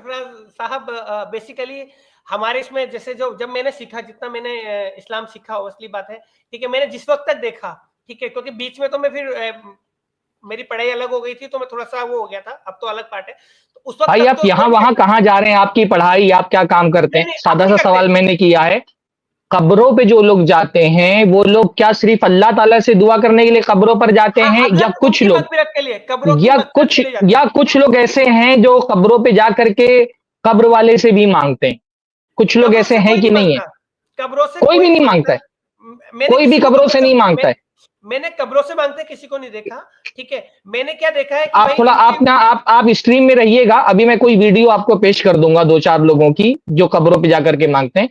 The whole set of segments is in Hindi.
सरफराज साहब, बेसिकली हमारे इसमें जैसे जो जब मैंने सीखा, जितना मैंने इस्लाम सीखा, वो असली बात है, ठीक है, मैंने जिस वक्त तक देखा, ठीक है, क्योंकि बीच में तो मैं फिर मेरी पढ़ाई अलग हो गई थी, तो मैं थोड़ा सा वो हो गया था, अब तो अलग पार्ट है। तो उस वक्त भाई तक आप तो यहाँ वहां कहाँ जा रहे हैं? आपकी पढ़ाई, आप क्या काम करते हैं? सादा सा सवाल मैंने किया है, कब्रों पे जो लोग जाते हैं वो लोग क्या सिर्फ अल्लाह ताला से दुआ करने के लिए कब्रों पर जाते हैं, या कुछ लोग के लिए, कब्रों की मग़फ़िरत के लिए जाते हैं। या कुछ लोग ऐसे हैं जो कब्रों पे जा करके कब्र वाले से भी मांगते हैं? कुछ लोग ऐसे हैं कि नहीं है? कब्रों से कोई भी नहीं मांगता है, कोई भी कब्रों से नहीं मांगता है। मैंने कब्रों से मांगते किसी को नहीं देखा, ठीक है। मैंने क्या देखा है कि आप थोड़ा आप स्ट्रीम में रहिएगा, अभी मैं कोई वीडियो आपको पेश कर दूंगा 2-4 लोगों की जो कब्रों पे जाकर के मांगते हैं।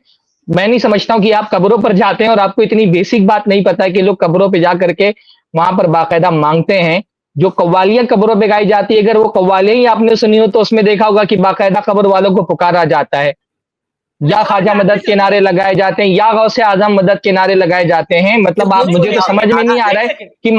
मैं नहीं समझता हूं कि आप कब्रों पर जाते हैं और आपको इतनी बेसिक बात नहीं पता है कि लोग कब्रों पे जाकर के वहां पर बाकायदा मांगते हैं। जो कव्वालियां कब्रों पे गाई जाती है, अगर वो कव्वालियां ही आपने सुनी हो तो उसमें देखा होगा कि बाकायदा कब्र वालों को पुकारा जाता है, या ख्वाजा मदद के नारे लगाए जाते हैं, या गौसे आजम मदद के नारे लगाए जाते हैं। मतलब आप, मुझे तो समझ में नहीं आ रहा है कि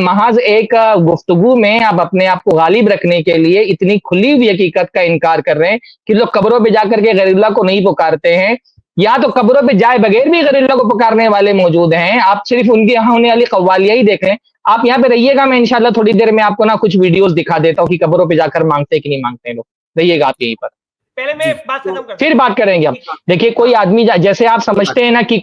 महज एक गुफ्तगू में आप अपने आप को गालिब रखने के लिए इतनी खुली हुई हकीकत का इनकार कर रहे हैं कि लोग कब्रों पे जाकर के गैरुल्लाह को नहीं पुकारते हैं, या तो कब्रों पे जाए बगैर भी गैरुल्लाह को पुकारने वाले मौजूद हैं। आप सिर्फ उनके यहाँ होने वाली कव्वालियां ही देख लें। आप यहाँ पे रहिएगा, मैं इंशाल्लाह थोड़ी देर में आपको ना कुछ वीडियोस दिखा देता हूँ कि कब्रों पे जाकर मांगते कि नहीं मांगते लोग। रहिएगा आप यहीं पर, पहले मैं बात खत्म करता हूं, फिर बात करेंगे हम। देखिए, कोई आदमी जैसे आप समझते हैं ना कि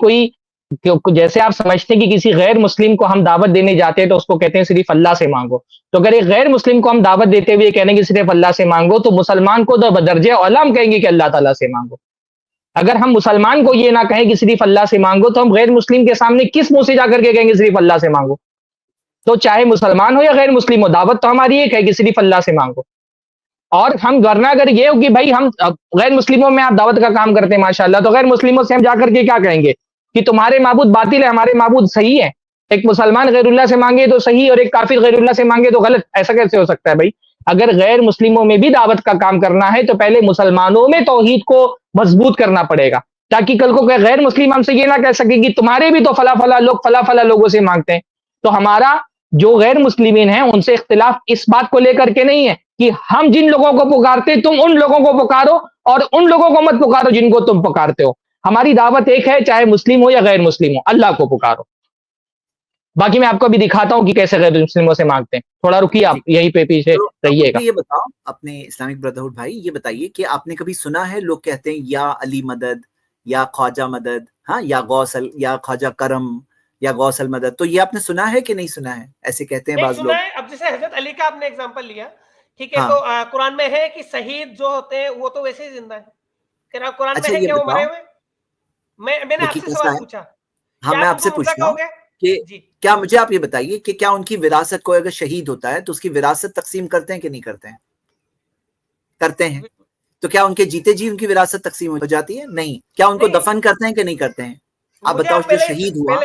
जैसे आप समझते हैं कि किसी गैर मुस्लिम को हम दावत देने जाते हैं तो उसको कहते हैं सिर्फ अल्लाह से मांगो। तो अगर एक गैर मुस्लिम को हम दावत देते हुए कहने कि सिर्फ अल्लाह से मांगो, तो मुसलमान को तो बदर्जे औला हम कहेंगे कि अल्लाह ताला से मांगो। अगर हम मुसलमान को ये ना कहें कि सिर्फ अल्लाह से मांगो, तो हम गैर मुस्लिम के सामने किस मुंह से जाकर के कहेंगे सिर्फ अल्लाह से मांगो? तो चाहे मुसलमान हो या गैर मुस्लिम हो, दावत तो हमारी एक है कि सिर्फ अल्लाह से मांगो। और हम, वरना अगर ये हो कि भाई हम गैर मुस्लिमों में आप दावत का काम करते हैं माशाल्लाह, तो गैर मुस्लिमों से हम जाकर के क्या कहेंगे कि तुम्हारे माबूद बातिल है, हमारे माबूद सही है? एक मुसलमान गैरुल्लाह से मांगे तो सही और एक काफिर गैरुल्लाह से मांगे तो गलत, ऐसा कैसे हो सकता है भाई? अगर गैर मुस्लिमों में भी दावत का काम करना है तो पहले मुसलमानों में तौहीद को मजबूत करना पड़ेगा, ताकि कल को गैर मुस्लिम हमसे ये ना कह सके कि तुम्हारे भी तो फला फला लोगों से मांगते हैं। तो हमारा जो गैर मुस्लिमीन हैं उनसे इख्तिलाफ इस बात को लेकर के नहीं है कि हम जिन लोगों को पुकारते तुम उन लोगों को पुकारो और उन लोगों को मत पुकारो जिनको तुम पुकारते हो। हमारी दावत एक है, चाहे मुस्लिम हो या गैर मुस्लिम हो, अल्लाह को पुकारो। बाकी मैं आपको अभी दिखाता हूं कि कैसे गैर मुस्लिमों से मांगते हैं। थोड़ा रुकिए, आप यहीं पे पीछे रहिएगा। ये बताओ अपने इस्लामिक ब्रदरहुड भाई, ये बताइए कि आपने कभी सुना है लोग कहते हैं या अली मदद या ख्वाजा मदद, हाँ, या गौसल या ख्वाजा करम या गौसल मदद, तो ये आपने सुना है कि नहीं सुना है? ऐसे कहते हैं बाज लोग। अब जैसे हजरत अली का आपने एग्जांपल लिया, ठीक है, तो कुरान में है कि शहीद जो होते हैं वो तो वैसे ही जिंदा है। कुरान में है क्या वो मरे हुए? मैंने आपसे सवाल पूछा। हाँ, मैं आपसे पूछ रहा हूँ कि क्या, मुझे आप ये बताइए कि क्या उनकी विरासत, कोई अगर शहीद होता है तो उसकी विरासत तकसीम करते हैं कि नहीं करते हैं? करते हैं। तो क्या उनके जीते जी उनकी विरासत तकसीम हो जाती है? नहीं। क्या उनको दफन करते हैं कि नहीं करते हैं? आप बताओ, जो शहीद हुआ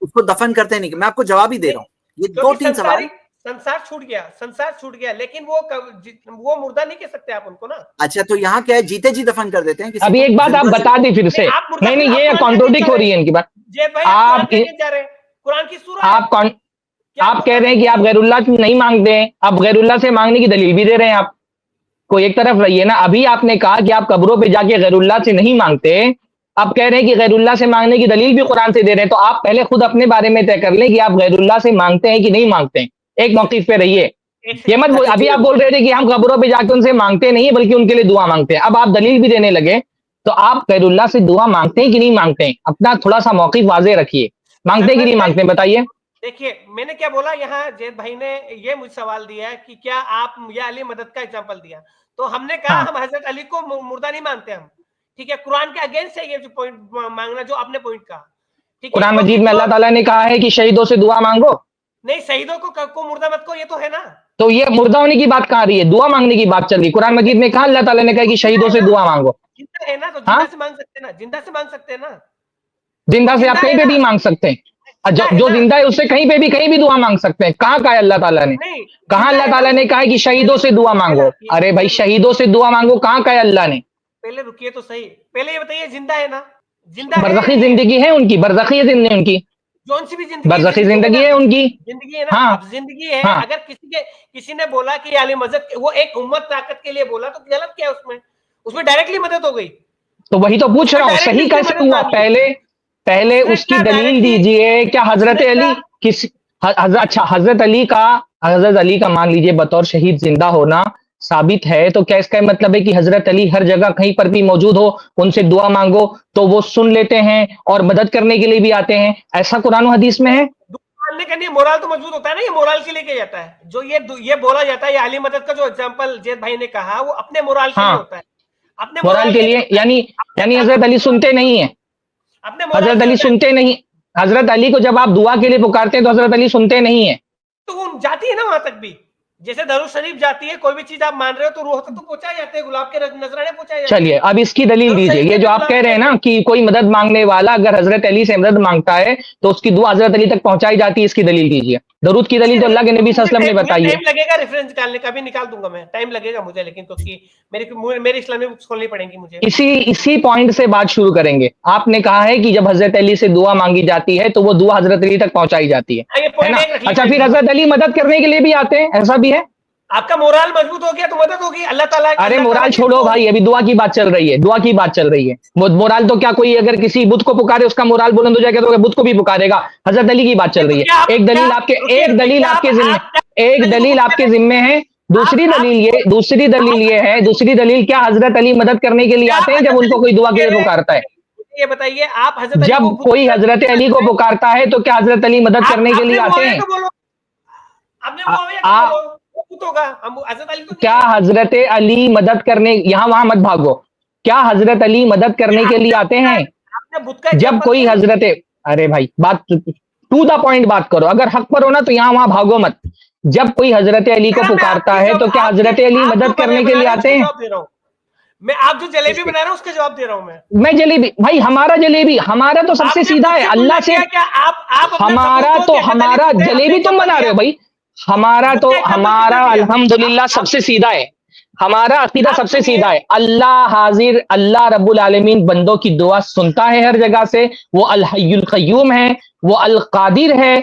उसको दफन करते हैं नहीं? मैं आपको जवाब ही दे रहा हूँ, ये 2-3 सवाल। संसार छूट गया, लेकिन वो मुर्दा नहीं कह सकते आप उनको ना। अच्छा, तो यहाँ क्या है, जीते जी दफन कर देते हैं किसी अभी एक बात आप बता दी फिर से। नहीं, ये कॉन्ट्रोडिक्ट हो रही है इनकी बात। आप कुरान की सूरत, आप कह रहे हैं कि आप गैरुल्लाह नहीं मांगते हैं, आप गैरुल्लाह से मांगने की दलील भी दे रहे हैं। आप को एक तरफ रहिए ना। अभी आपने कहा कि आप कब्रों पे जाके गैरुल्लाह से नहीं मांगते, आप कह रहे हैं कि गैरुल्लाह से मांगने की दलील भी कुरान से दे रहे हैं। तो आप पहले खुद अपने बारे में तय कर लें कि आप गैरुल्लाह से मांगते हैं कि नहीं मांगते हैं। एक मौक़िफ़ पे रहिए, ये मत बोल। अभी आप बोल रहे थे कि हम कब्रों पे जाके उनसे मांगते नहीं बल्कि उनके लिए दुआ मांगते हैं। अब आप दलील भी देने लगे, तो आप गैरुल्लाह से दुआ मांगते हैं कि नहीं मांगते हैं? अपना थोड़ा सा मौक़िफ़ वाज़ेह रखिए। मांगते हैं कि नहीं मांगते हैं, बताइए। देखिए, मैंने क्या बोला, यहाँ जैद भाई ने ये मुझे सवाल दिया है कि क्या आप या अली मदद का एग्जांपल दिया, तो हमने कहा हम हजरत अली को मुर्दा नहीं मानते हम, ठीक है। कुरान के अगेंस्ट है ये जो पॉइंट मांगना, जो आपने पॉइंट कहा, ठीक है। कुरान मजीद में अल्लाह ताला ने कहा है कि शहीदों से दुआ मांगो। नहीं, शहीदों को मुर्दा मत को, ये तो है ना। तो ये मुर्दा होने की बात कहाँ आ रही है? दुआ मांगने की बात चल रही। कुरान मजीद में कहा अल्लाह ताला ने कहा कि शहीदों से दुआ मांगो। जिंदा है ना, तो जिंदा से मांग सकते हैं ना, जिंदा से मांग सकते हैं ना। जिंदा से आप कहीं पे भी मांग सकते हैं। जो जिंदा है उससे कहीं पे भी कहीं भी दुआ मांग सकते हैं। कहाँ कहा है अल्लाह ताला ने? कहाँ अल्लाह ताला ने कहा है कि शहीदों से दुआ मांगो? अरे भाई, शहीदों से दुआ मांगो कहाँ कहा है अल्लाह ने? पहले रुकिए तो सही, पहले ये बताइए जिंदा है ना? जिंदा बरज़खी जिंदगी है उनकी, बरज़खी जिंदगी उनकी। जोन सी भी जिंदगी, बरज़खी जिंदगी है उनकी, जिंदगी है ना। हाँ अब जिंदगी है, हाँ। अगर किसी ने बोला कि आली मदद, वो एक उम्मत ताकत के लिए बोला, तो गलत क्या है उसमें? उसमें डायरेक्टली मदद हो गई। तो वही तो पूछ रहा हूँ, सही कैसे हुआ? पहले उसकी दलील दीजिए। क्या हजरत अली अच्छा, हजरत अली का मान लीजिए बतौर शहीद जिंदा होना साबित है, तो क्या इसका मतलब है कि हजरत अली हर जगह कहीं पर भी मौजूद हो, उनसे दुआ मांगो तो वो सुन लेते हैं और मदद करने के लिए भी आते हैं? ऐसा कुरान और हदीस में है? मानने का नहीं, मोरल तो मजबूत होता है ना, ये मोरल के लिए किया जाता है। जो ये बोला जाता है, ये आली मदद का जो एग्जांपल जैद भाई ने कहा, वो अपने मोरल के लिए होता है, अपने मोरल के लिए। यानी हजरत अली सुनते नहीं है, अपने हजरत अली सुनते नहीं। हजरत अली को जब आप दुआ के लिए पुकारते हैं तो हजरत अली सुनते नहीं है। तो वो जाती है ना वहां तक भी, जैसे दरूद शरीफ जाती है, कोई भी चीज आप मान रहे हो तो रूह तक तो पहुंचाए जाते हैं, गुलाब के नजराने पहुंचाए जाते हैं। चलिए अब इसकी दलील दीजिए। ये जो आप कह रहे हैं ना कि कोई मदद मांगने वाला अगर हजरत अली से मदद मांगता है तो उसकी दुआ हजरत अली तक पहुंचाई जाती है, इसकी दलील दीजिए। दरूद की दलील तो अल्लाह के नबी सल्लल्लाहु अलैहि वसल्लम ने बताई है। टाइम लगेगा रेफरेंस निकालने का, भी निकाल दूंगा मैं, टाइम लगेगा मुझे, लेकिन क्योंकि मेरी इस्लामी बुक्स खोलनी पड़ेंगी मुझे। इसी पॉइंट से बात शुरू करेंगे। आपने कहा है कि जब हजरत अली से दुआ मांगी जाती है तो वो दुआ हजरत अली तक पहुंचाई जाती है ना? अच्छा, फिर हजरत अली मदद करने के लिए भी आते हैं, ऐसा भी है? आपका मोरल मजबूत हो गया तो मदद होगी, अल्लाह ताला। अरे मोरल छोड़ो भाई, अभी दुआ की बात चल रही है, दुआ की बात चल रही है। मोरल तो क्या कोई अगर किसी बुत को पुकारे उसका मोरल बुलंद हो जाएगा तो बुत को भी पुकारेगा? हजरत अली की बात चल रही है। एक दलील आपके जिम्मे है। दूसरी दलील क्या हजरत अली मदद करने के लिए आते हैं जब उनको कोई दुआ के लिए पुकारता है? ये बताइए, आप हजरत जब कोई हजरत अली को पुकारता है तो क्या हजरत अली मदद करने के लिए आते हैं? क्या हजरत अली मदद करने, यहाँ वहां मत भागो, क्या हजरत अली मदद करने के लिए आते हैं? जब कोई हजरत, अरे भाई बात टू द पॉइंट बात करो, अगर हक पर हो ना तो यहाँ वहां भागो मत। जब कोई हजरत अली को पुकारता है तो क्या हजरत अली मदद करने के लिए आते हैं? मैं आप जो जलेबी बना रहा हूँ उसका जवाब दे रहा हूँ मैं जलेबी भाई, हमारा तो सबसे सीधा है अल्लाह से। हमारा जलेबी तुम बना रहे हो भाई, हमारा अल्हम्दुलिल्लाह सबसे सीधा है। हमारा अकीदा सबसे सीधा है। अल्लाह हाजिर, अल्लाह रब्बुल आलमीन बंदों की दुआ सुनता है हर जगह से। वो अल हय्युल क़य्यूम है, वो अल कादिर है।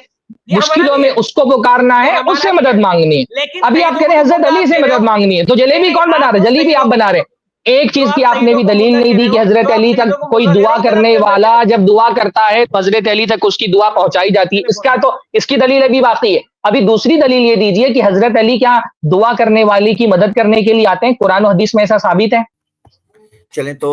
मुश्किलों में उसको पुकारना है, उससे मदद मांगनी है। अभी आप कह रहे हैं हजरत अली से मदद मांगनी है, तो जलेबी कौन बना रहे? जलेबी आप बना रहे। एक चीज की आपने भी दलील नहीं दी कि हजरत अली तक कोई दुआ करने वाला जब दुआ करता है तो हजरत अली तक उसकी दुआ पहुंचाई जाती है। इसकी दलील अभी बाकी है। अभी दूसरी दलील ये दीजिए कि हजरत अली क्या दुआ करने वाली की मदद करने के लिए आते हैं? कुरान और हदीस में ऐसा साबित है? चलें तो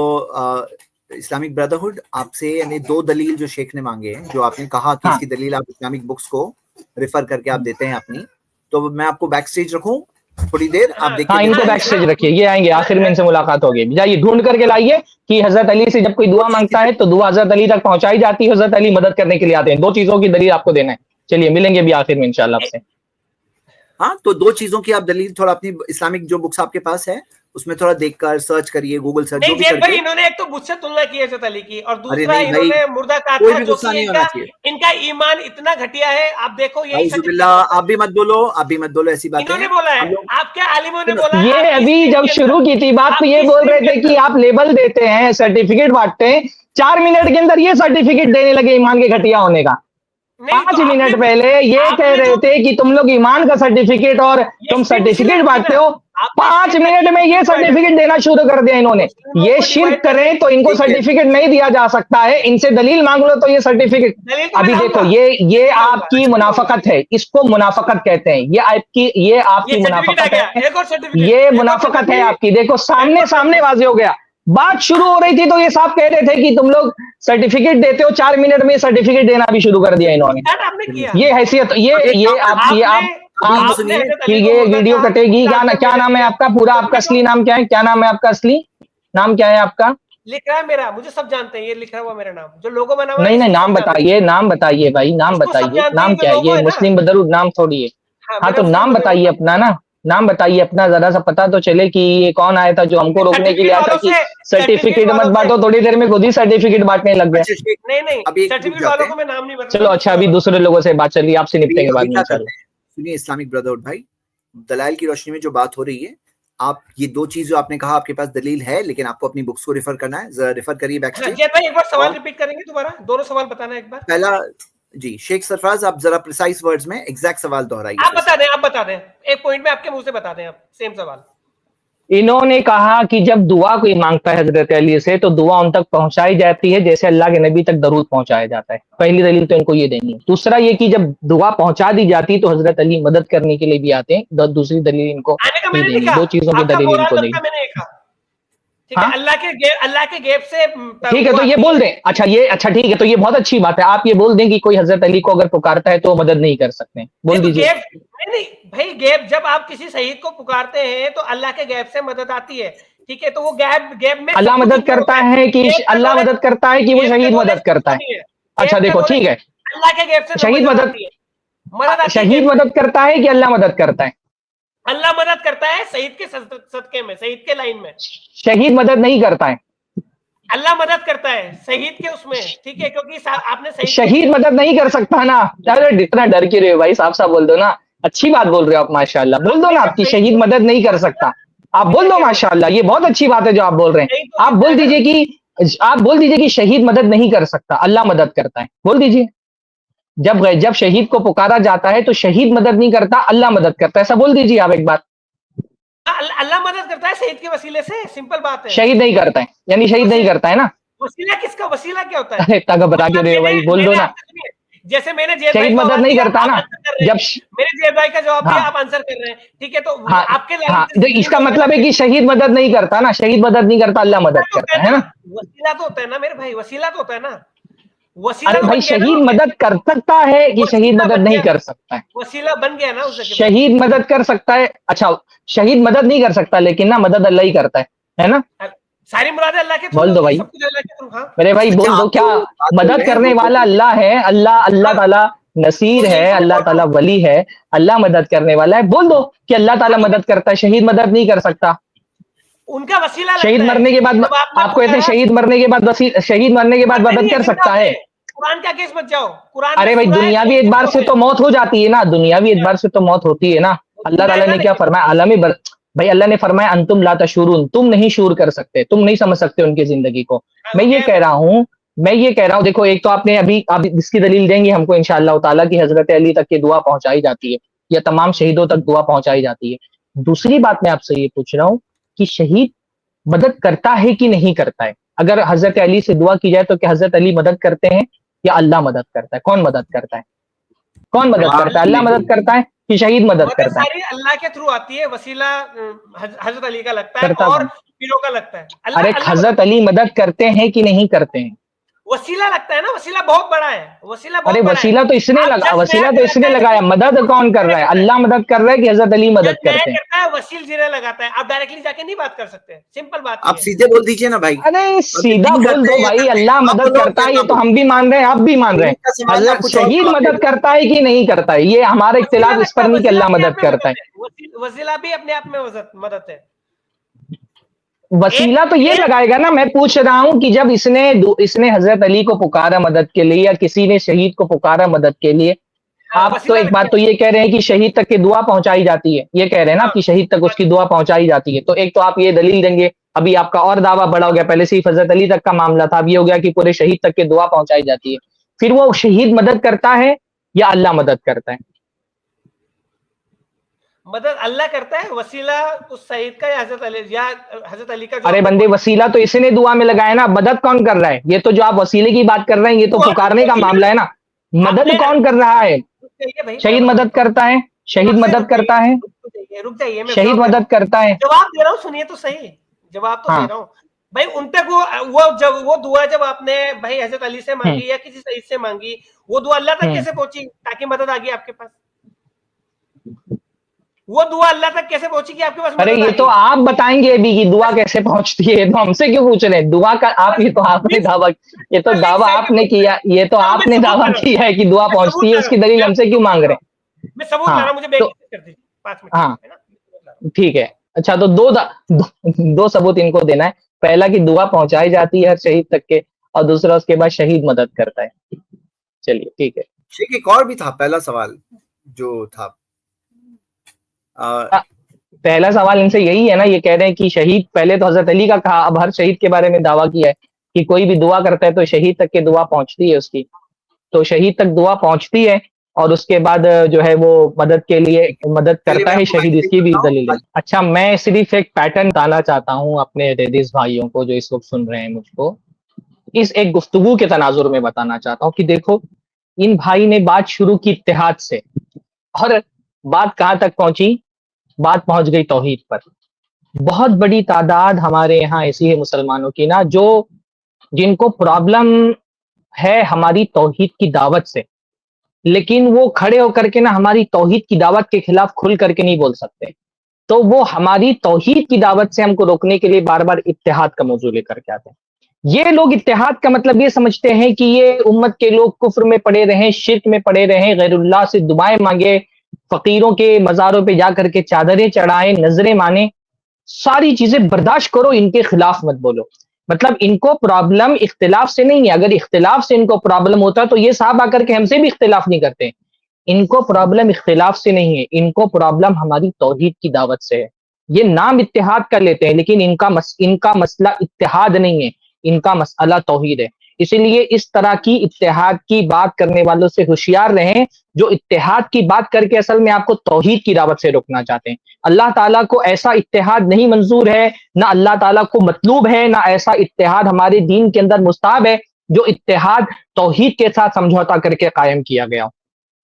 इस्लामिक ब्रदरहुड आपसे यानी दो दलील जो शेख ने मांगे हैं, जो आपने कहा कि इसकी दलील आप इस्लामिक बुक्स को रेफर करके आप देते हैं अपनी, तो मैं आपको बैक स्टेज रखूं थोड़ी देर, आप देखिए। हाँ, इनको बैक स्टेज रखिए, ये आएंगे, आखिर में इनसे मुलाकात होगी। जाइए ढूंढ करके लाइए कि हजरत अली से जब कोई दुआ मांगता है तो दुआ हजरत अली तक पहुंचाई जाती है, हजरत अली मदद करने के लिए आते हैं। दो चीजों की दलील आपको देना है। चलिए मिलेंगे भी आखिर में इंशाल्लाह आपसे। हाँ, तो दो चीजों की आप दलील थोड़ा अपनी इस्लामिक जो बुक्स आपके पास है उसमें थोड़ा देखकर सर्च करिए, गूगल सर्च जो भी करके। भाई इन्होंने एक तो मुझसे तुलना की हजरत अली की, और दूसरा इन्होंने मुर्दा कहा था, जो कि इनका ईमान इतना घटिया है। आप देखो यही आप भी मत बोलो ऐसी बात इन्होंने बोला है। आपके आलिमों ने बोला। ये अभी जब शुरू की थी बात तो ये बोल रहे थे कि आप लेबल देते हैं, सर्टिफिकेट बांटते हैं, 4 मिनट के अंदर ये सर्टिफिकेट देने लगे ईमान के घटिया होने का। 5 मिनट पहले ये कह रहे थे कि तुम लोग ईमान का सर्टिफिकेट और तुम सर्टिफिकेट बांटते हो। 5 मिनट में ये सर्टिफिकेट देना शुरू कर दिया इन्होंने। ये शिर्क करें तो इनको सर्टिफिकेट नहीं दिया जा सकता है, इनसे दलील मांग लो तो ये सर्टिफिकेट। अभी देखो ये आपकी मुनाफकत है, इसको मुनाफकत कहते हैं। ये आपकी मुनाफकत है, ये मुनाफकत है आपकी। देखो सामने वाज़ेह हो गया। बात शुरू हो रही थी तो ये साहब कह रहे थे कि तुम लोग सर्टिफिकेट देते हो, 4 मिनट में सर्टिफिकेट देना भी शुरू कर दिया इन्होंने। ये हैसियत, आप सुनिए कि ये वीडियो कटेगी। क्या नाम है आपका? पूरा आपका असली नाम क्या है? क्या नाम है आपका? असली नाम क्या है आपका? लिख रहा है मेरा, मुझे सब जानते हैं, ये लिखा हुआ मेरा नाम, जो लोगों में नहीं नाम बताइए, नाम बताइए भाई, नाम बताइए। नाम क्या है? ये मुस्लिम बदरुद नाम थोड़ी है। हाँ तो नाम बताइए अपना ना, नाम बताइए अपना, जरा सा पता तो चले कि ये कौन आया था जो हमको रोकने के लिए आया था कि सर्टिफिकेट मत बांटो। थोड़ी देर में खुद ही सर्टिफिकेट बांटने लग गए। नहीं, सर्टिफिकेट वालों को मैं नाम नहीं बता। चलो अच्छा, अभी दूसरे लोगों से बात चल रही है, आपसे निपटेंगे बाद में इंशाल्लाह। सुनिए इस्लामिक ब्रदरहुड भाई, दलाइल की रोशनी में जो बात हो रही है, आप ये दो चीज जो आपने कहा आपके पास दलील है, लेकिन आपको अपनी बुक्स को रेफर करना है, जरा रेफर करिए बैक स्टेज। एक बार सवाल रिपीट करेंगे दोबारा, दोनों सवाल बताना एक बार। पहला जी शेख सरफराज, आप जरा प्रिसाइज वर्ड्स में एग्जैक्ट सवाल दोहराइए। आप बता दें, एक पॉइंट में आपके मुंह से बता दें आप सेम सवाल। इन्होंने कहा कि जब दुआ कोई मांगता है हजरत अली से तो दुआ उन तक पहुंचाई जाती है जैसे अल्लाह के नबी तक दरूद पहुंचाया जाता है। पहली दलील तो इनको ये देनी है। दूसरा ये कि जब दुआ पहुंचा दी जाती है तो हजरत अली मदद करने के लिए भी आते हैं। दूसरी दलील इनको ये देनी, दो चीजों की दलील इनको देनी। हाँ? अल्लाह के गैब से ठीक है, तो ये बोल दें। अच्छा ठीक है, तो ये बहुत अच्छी बात है। आप ये बोल दें कि कोई हजरत अली को अगर पुकारता है तो मदद नहीं कर सकते, बोल दीजिए। नहीं भाई, गैब जब आप किसी शहीद को पुकारते हैं तो अल्लाह के गैब से मदद आती है, ठीक है। तो वो गैब में अल्लाह मदद करता है कि अल्लाह मदद करता है कि वो शहीद मदद करता है? अच्छा देखो, ठीक है, अल्लाह के गैब से शहीद शहीद मदद करता है कि अल्लाह मदद करता है? अल्लाह मदद करता है शहीद के सदके में, शहीद के लाइन में। शहीद मदद नहीं करता है, अल्लाह मदद करता है शहीद के उसमें, ठीक है, क्योंकि आपने शहीद मदद नहीं कर सकता ना। इतना डर क्यों रहे हो भाई? साफ साफ बोल दो ना। अच्छी बात बोल रहे हो आप, माशाल्लाह। बोल दो ना आपकी शहीद मदद नहीं कर सकता, आप बोल दो माशाल्लाह। ये बहुत अच्छी बात है जो आप बोल रहे हैं। आप बोल दीजिए कि शहीद मदद नहीं कर सकता, अल्लाह मदद करता है, बोल दीजिए। जब शहीद को पुकारा जाता है तो शहीद मदद नहीं करता, अल्लाह मदद करता है, ऐसा बोल दीजिए आप एक बार। अल्लाह मदद करता है शहीद के वसीले से, सिंपल बात है। शहीद नहीं करता है, यानी शहीद नहीं करता है ना। वसीला किसका? वसीला क्या होता है? अरे तक बता के रहे हो भाई, बोल दो ना। जैसे मैंने शहीद मदद नहीं करता ना। जब मैंने जेब भाई का जवाब दिया, आप आंसर कर रहे हैं, ठीक है। तो आपके इसका मतलब है कि शहीद मदद नहीं करता ना, शहीद मदद नहीं करता, अल्लाह मदद करता है ना। वसीला तो होता है ना मेरे भाई, वसीला तो होता है ना। अरे भाई, शहीद मदद कर सकता है कि शहीद मदद नहीं कर सकता है? वसीला बन गया ना उस जगह। शहीद मदद कर सकता है, अच्छा शहीद मदद नहीं कर सकता, लेकिन ना मदद अल्लाह ही करता है ना। सारी मुरादें अल्लाह के थ्रू, बोल दो भाई। अरे भाई बोल दो, क्या मदद करने वाला अल्लाह है? अल्लाह ताला नसीर है, अल्लाह ताला वली है, अल्लाह मदद करने वाला है। बोल दो कि अल्लाह ताला मदद करता है, शहीद मदद नहीं कर सकता। उनका वसीला शहीद मरने के बाद आपको कहते हैं शहीद मरने के बाद मदद कर सकता है। कुरान का केस मत जाओ, कुरान। अरे भाई, दुनियावी एतबार से तो मौत हो जाती है ना, दुनियावी एतबार से तो मौत होती है ना। अल्लाह ताला ने क्या फरमाया? आलमी भाई अल्लाह ने फरमाया अंतुम ला तशूरून, तुम नहीं शूर कर सकते, तुम नहीं समझ सकते उनकी जिंदगी को। मैं ये कह रहा हूँ, देखो, एक तो आपने अभी आप इसकी दलील देंगे हमको इंशाअल्लाह ताला कि हजरत अली तक की दुआ पहुंचाई जाती है या तमाम शहीदों तक दुआ पहुंचाई जाती है। दूसरी बात मैं आपसे ये पूछ रहा हूँ कि शहीद मदद करता है कि नहीं करता है? अगर हजरत अली से दुआ की जाए तो क्या हजरत अली मदद करते हैं या अल्लाह मदद करता है? कौन मदद करता है? अल्लाह मदद करता है कि शहीद मदद करता है? अल्लाह के थ्रू आती है, वसीला हजरत अली का लगता है और पीरों का लगता है। अरे हजरत अली मदद करते हैं कि नहीं करते हैं? वसीला लगता है ना, वसीला बहुत बड़ा है, वसीला बहुत अरे बड़ा वसीला है। तो इसने लगाया, मदद कौन कर रहा है? अल्लाह मदद कर रहा है कि हजरत अली मदद करते हैं? वसील जीरा लगाता है, आप डायरेक्टली जाके नहीं बात कर सकते, सिंपल बात। आप सीधे बोल दीजिए ना भाई। अरे सीधा बोल दो भाई, अल्लाह मदद करता है, ये तो हम भी मान रहे हैं, आप भी मान रहे हैं। हजरत शहीद मदद करता है कि नहीं करता है, ये हमारा इख्तिलाफ इस पर नहीं कि अल्लाह मदद करता है। वसीला भी अपने आप में मदद है। वसीला तो ये लगाएगा ना। मैं पूछ रहा हूं कि जब इसने हजरत अली को पुकारा मदद के लिए या किसी ने शहीद को पुकारा मदद के लिए, आप तो एक बात तो ये कह रहे हैं कि शहीद तक की दुआ पहुंचाई जाती है, ये कह रहे हैं ना कि शहीद तक उसकी दुआ पहुंचाई जाती है। तो एक तो आप ये दलील देंगे, अभी आपका और दावा बड़ा हो गया, पहले सिर्फ हजरत अली तक का मामला था, अब ये हो गया कि पूरे शहीद तक की दुआ पहुंचाई जाती है। फिर वो शहीद मदद करता है या अल्लाह मदद करता है? मदद अल्लाह करता है, वसीला उस शहीद का या हजरत अली का। अरे बंदे, वसीला तो इसने दुआ में लगाया ना, मदद कौन कर रहा है? ये तो जो आप वसीले की बात कर रहे हैं ये तो पुकारने का मामला है ना। मदद कौन कर रहा है? शहीद मदद करता है, शहीद मदद करता है, रुक जाइए, शहीद मदद करता है। जवाब दे रहा हूँ, सुनिए तो सही, जवाब तो दे रहा हूँ भाई। उन तक वो दुआ जब आपने भाई हजरत अली से मांगी या किसी शहीद से मांगी, वो दुआ अल्लाह तक कैसे पहुंची ताकि मदद आ गई आपके पास? वो दुआ अल्लाह तक कैसे पहुंची कि आपके पास? अरे ये तो आप बताएंगे अभी कि दुआ कैसे पहुंचती है, तो हमसे क्यों पूछ रहे हैं दुआ का? आप ये तो आपने दावा, ये तो दावा आपने किया, ये तो आपने दावा किया है कि दुआ पहुंचती है, उसकी दलील हमसे क्यों मांग रहे हैं? मैं सबूत ला रहा हूं, मुझे कर दीजिए 5 मिनट। हाँ ठीक है, अच्छा तो दो सबूत इनको देना है। पहला कि दुआ पहुंचाई जाती है हर शहीद तक के, और दूसरा उसके बाद शहीद मदद करता है। चलिए ठीक है। एक और भी था पहला सवाल जो था, पहला सवाल इनसे यही है ना, ये कह रहे हैं कि शहीद, पहले तो हजरत अली का कहा, अब हर शहीद के बारे में दावा किया है कि कोई भी दुआ करता है तो शहीद तक की दुआ पहुंचती है उसकी। तो शहीद तक दुआ पहुंचती है और उसके बाद जो है वो मदद के लिए मदद करता है शहीद, इसकी भी दलील है। अच्छा, मैं सिर्फ एक पैटर्न बताना चाहता हूँ अपने रेडिस भाइयों को जो इस वक्त सुन रहे हैं मुझको, इस एक गुफ्तगू के तनाजुर में बताना चाहता हूँ कि देखो, इन भाई ने बात शुरू की इत्तेहाद से और बात कहां तक पहुंची, बात पहुंच गई तौहीद पर। बहुत बड़ी तादाद हमारे यहाँ ऐसी है मुसलमानों की ना, जो जिनको प्रॉब्लम है हमारी तौहीद की दावत से, लेकिन वो खड़े होकर के ना हमारी तौहीद की दावत के खिलाफ खुल करके नहीं बोल सकते। तो वो हमारी तौहीद की दावत से हमको रोकने के लिए बार बार इत्तेहाद का मौजू लेकर के आते हैं। ये लोग इत्तेहाद का मतलब ये समझते हैं कि ये उम्मत के लोग कुफ्र में पड़े रहें, शिर्क में पड़े रहें, गैरुल्लाह से दुआएं मांगे, फकीरों के मज़ारों पे जाकर के चादरें चढ़ाएं, नजरें माने, सारी चीजें बर्दाश्त करो, इनके खिलाफ मत बोलो। मतलब इनको प्रॉब्लम इख्तिलाफ से नहीं है। अगर इख्तिलाफ से इनको प्रॉब्लम होता तो ये साहब आकर के हमसे भी इख्तिलाफ नहीं करते। इनको प्रॉब्लम इख्तिलाफ से नहीं है, इनको प्रॉब्लम हमारी तौहीद की दावत से है। ये नाम इत्तेहाद कर लेते हैं, लेकिन इनका मसला इत्तेहाद नहीं है, इनका मसला तौहीद है। इसीलिए इस तरह की इत्तेहाद की बात करने वालों से होशियार रहें, जो इत्तेहाद की बात करके असल में आपको तौहीद की दावत से रोकना चाहते हैं। अल्लाह ताला को ऐसा इत्तेहाद नहीं मंजूर है, ना अल्लाह ताला को मतलूब है, ना ऐसा इत्तेहाद हमारे दीन के अंदर मुस्ताहब है जो इत्तेहाद तौहीद के साथ समझौता करके कायम किया गया।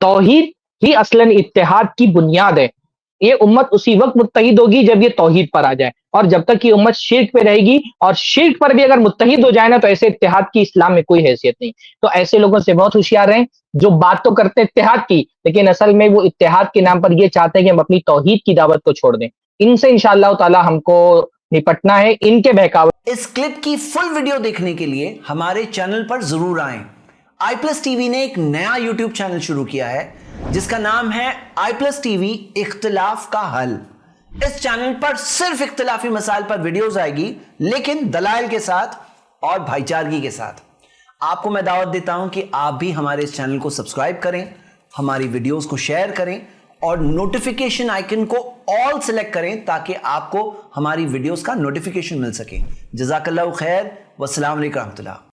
तौहीद ही असलन इत्तेहाद की बुनियाद है। ये उम्मत उसी वक्त मुत्तहिद होगी जब ये तौहीद पर आ जाए, और जब तक ये उम्मत शिर्क पे रहेगी और शिर्क पर भी अगर मुत्तहिद हो जाए ना, तो ऐसे इत्तेहाद की इस्लाम में कोई हैसियत नहीं। तो ऐसे लोगों से बहुत होशियार रहें जो बात तो करते हैं इत्तेहाद की, लेकिन असल में वो इत्तेहाद के नाम पर ये चाहते हैं कि हम अपनी तौहीद की दावत को छोड़ दें। इनसे इंशाअल्लाह ताला हमको निपटना है, इनके बहकावे। इस क्लिप की फुल वीडियो देखने के लिए हमारे चैनल पर जरूर आएं। iPlus TV ने एक नया YouTube चैनल शुरू किया है जिसका नाम है iPlus TV इख्तिलाफ का हल। इस चैनल पर सिर्फ इख्तिलाफी मसाइल पर वीडियोस आएगी, लेकिन दलाइल के साथ और भाईचारगी के साथ। आपको मैं दावत देता हूं कि आप भी हमारे इस चैनल को सब्सक्राइब करें, हमारी वीडियोस को शेयर करें और नोटिफिकेशन आइकन को ऑल सेलेक्ट करें ताकि आपको हमारी वीडियोस का नोटिफिकेशन मिल सके। जज़ाकल्लाहु खैर, वस्सलाम अलैकुम रहमतुल्लाह।